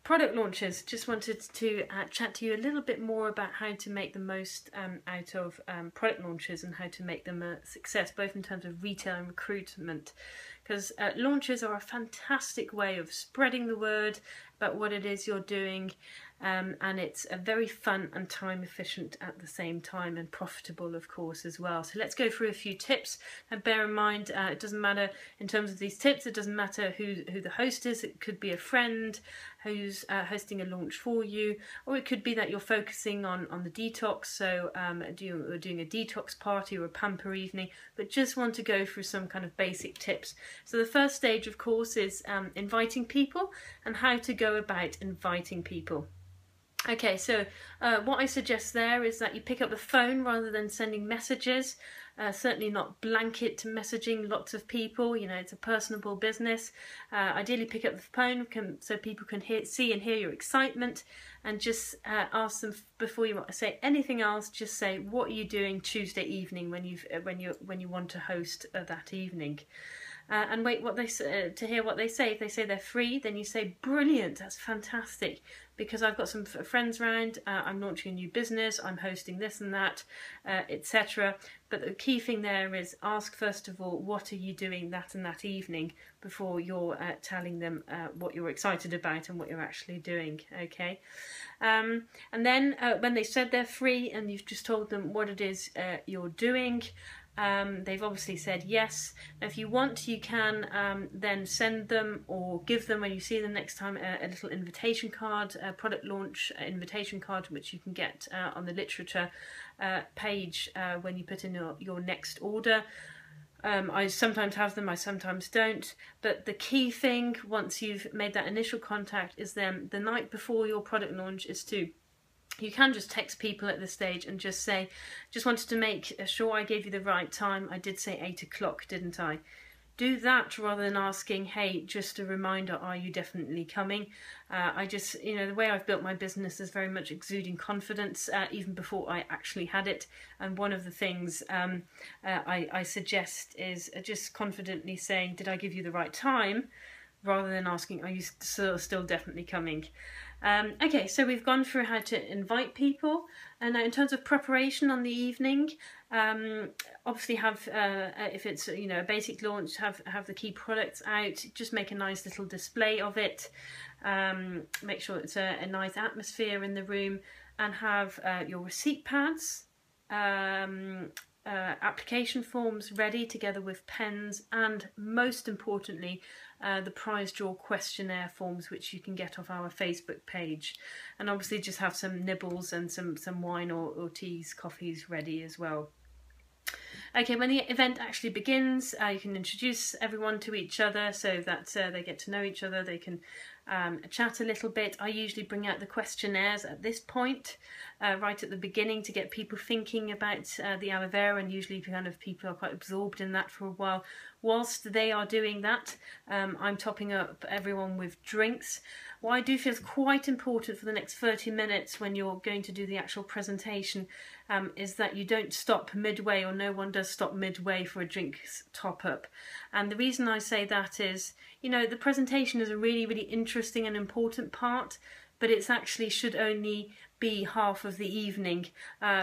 Product launches. Just wanted to chat to you a little bit more about how to make the most out of product launches and how to make them a success, both in terms of retail and recruitment. Because launches are a fantastic way of spreading the word about what it is you're doing, and it's a very fun and time efficient at the same time, and profitable of course as well. So let's go through a few tips, and bear in mind it doesn't matter in terms of these tips, it doesn't matter who the host is. It could be a friend who's hosting a launch for you, or it could be that you're focusing on the detox, so doing a detox party or a pamper evening, but just want to go through some kind of basic tips. So the first stage of course is inviting people and how to go about inviting people. Okay, so what I suggest there is that you pick up the phone rather than sending messages. Certainly not blanket messaging lots of people, you know, it's a personable business. Ideally pick up the phone so people can see and hear your excitement, and just ask them before you say anything else, just say, what are you doing Tuesday evening when you want to host that evening? And wait to hear what they say. If they say they're free, then you say, brilliant, that's fantastic, because I've got some friends around, I'm launching a new business, I'm hosting this and that, etc. But the key thing there is ask first of all, what are you doing that and that evening, before you're telling them what you're excited about and what you're actually doing, okay? And then when they said they're free and you've just told them what it is you're doing, they've obviously said yes. If you want, you can then send them or give them, when you see them next time, a little invitation card, a product launch invitation card, which you can get on the literature page when you put in your next order. I sometimes have them, I sometimes don't, but the key thing once you've made that initial contact is then the night before your product launch is to, you can just text people at this stage and just say, just wanted to make sure I gave you the right time. I did say 8 o'clock, didn't I? Do that rather than asking, hey, just a reminder, are you definitely coming? I just, you know, the way I've built my business is very much exuding confidence, even before I actually had it. And one of the things I suggest is just confidently saying, did I give you the right time? Rather than asking, are you still definitely coming? Okay, so we've gone through how to invite people, and now in terms of preparation on the evening, obviously have, if it's, you know, a basic launch, have the key products out, just make a nice little display of it, make sure it's a nice atmosphere in the room, and have your receipt pads, application forms ready together with pens, and most importantly the prize draw questionnaire forms, which you can get off our Facebook page, and obviously just have some nibbles and some wine or teas, coffees ready as well. Okay, when the event actually begins, you can introduce everyone to each other so that they get to know each other, they can chat a little bit. I usually bring out the questionnaires at this point, right at the beginning, to get people thinking about the aloe vera, and usually kind of people are quite absorbed in that for a while. Whilst they are doing that, I'm topping up everyone with drinks. What I do feel is quite important for the next 30 minutes when you're going to do the actual presentation is that you don't stop midway, or no one does stop midway for a drink top up. And the reason I say that is, you know, the presentation is a really, really interesting and important part, but it's actually should only be half of the evening.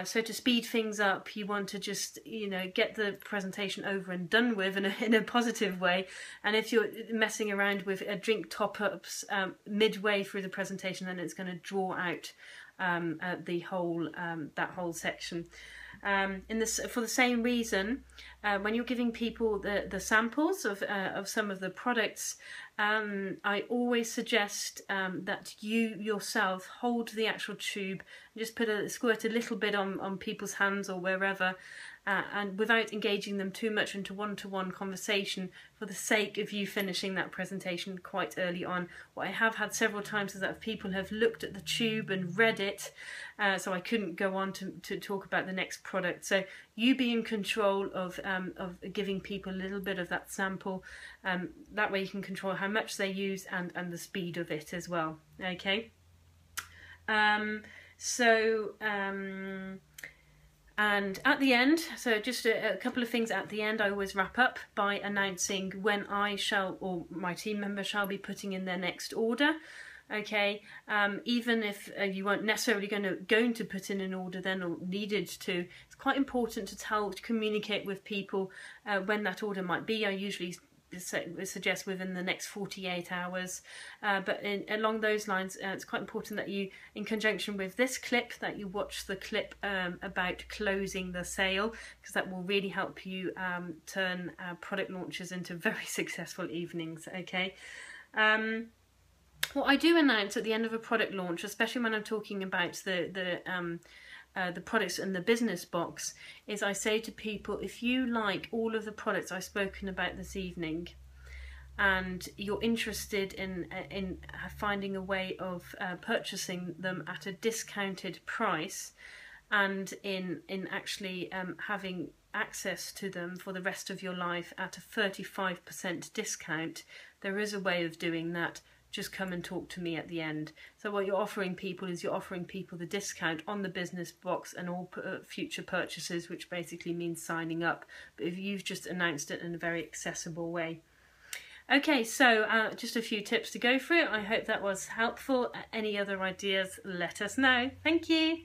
So to speed things up, you want to just, you know, get the presentation over and done with in a positive way. And if you're messing around with drink top-ups midway through the presentation, then it's going to draw out the whole that whole section. For the same reason, when you're giving people the samples of some of the products, I always suggest that you yourself hold the actual tube and just squirt a little bit on people's hands or wherever, and without engaging them too much into one-to-one conversation, for the sake of you finishing that presentation quite early on. What I have had several times is that people have looked at the tube and read it, so I couldn't go on to talk about the next product. So you be in control of giving people a little bit of that sample. That way you can control how much they use and the speed of it as well. Okay. And at the end, so just a couple of things at the end, I always wrap up by announcing when I shall, or my team member shall be putting in their next order. Okay, even if you weren't necessarily going to put in an order then, or needed to, it's quite important to communicate with people when that order might be. I usually suggest within the next 48 hours, but along those lines, it's quite important that you, in conjunction with this clip, that you watch the clip about closing the sale, because that will really help you turn product launches into very successful evenings. Okay. What I do announce at the end of a product launch, especially when I'm talking about the products in the business box, is I say to people, if you like all of the products I've spoken about this evening, and you're interested in finding a way of purchasing them at a discounted price, and in actually having access to them for the rest of your life at a 35% discount, there is a way of doing that. Just come and talk to me at the end. So what you're offering people is you're offering people the discount on the business box and all future purchases, which basically means signing up. But if you've just announced it in a very accessible way. Okay, so just a few tips to go through. I hope that was helpful. Any other ideas, let us know. Thank you.